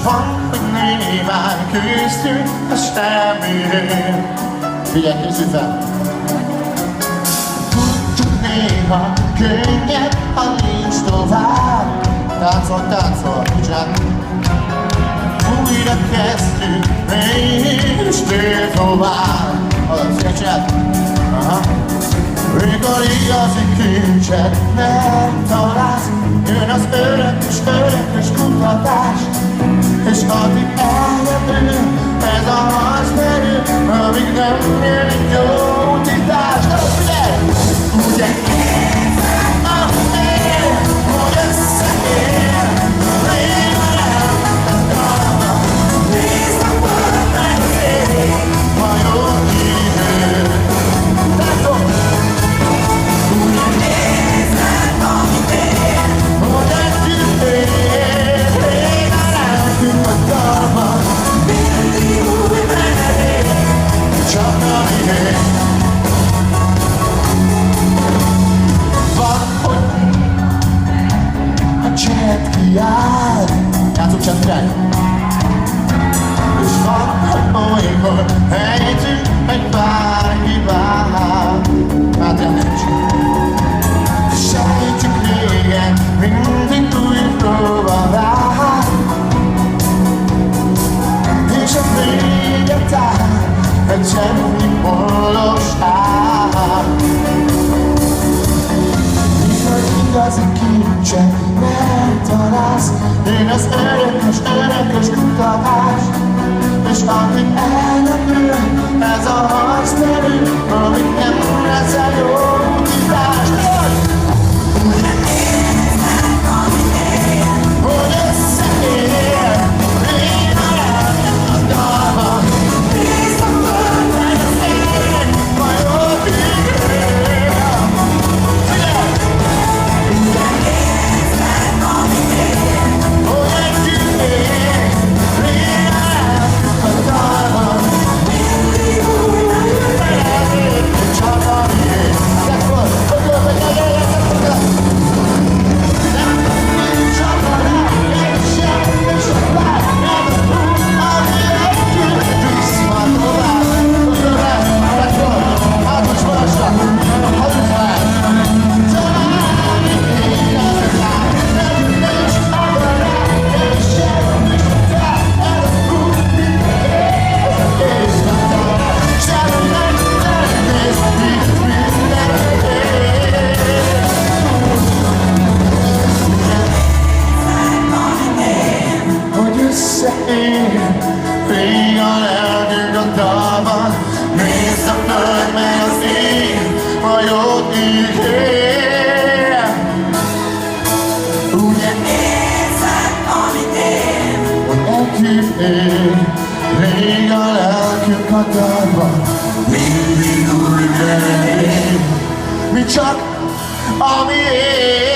van, hogy némán küzdünk a semmiért. Figyelj, készülj fel! Tudjuk néha könnyebb, ha nincs tovább. Táncol, táncol, ugyan. Újra kezdjük, mégis tél tovább. Hallod, figyelj, aha. Mikor igazi kincset nem találsz, jön az örökös kutatás. És addig eljöttünk, ez a harc merül, amíg nem jön egy jó utítás. Na most figyelj! Ugye érzed, hogy összeér, még a nem találva. Nézd a föld meg az ég, ha jó idő. Táncol! Ugye érzed, amit ér, hogy együtt ér, még a lelkünk a dalban. Mindig új menedék, csak ami ér. Van, hogy a csend kiáll. Játszunk csak irány. És van, hogy olykor helytünk egy pár hibát. Hát nem nincs. Sejtjük régen, mindig új próba vár. És a véget áll, egy semmi boldogság. Mikor igazi kincset nem találsz, jön az örökös kutatás. És addig elnökül, ez a harc merül, amíg nem lesz a jó utítás. Ugye érzed, amit ér, hogy összeér, én a lelkem a dalban. Nézd a föld meg az ég, majd ott ígér. Figyelj! Ugye érzed, amit ér, hogy együtt ér, én a lelkem a dalban. Mindig új menedék, csak ami ér. Akkor, fény a lelkünk a dalban. Nézd a föld meg az ég, majd ott ígér. Ugye érzed, amit ér, hogy együtt ér. Rég a lelkünk a dalban, mindig új menedék. Mi csak ami ér.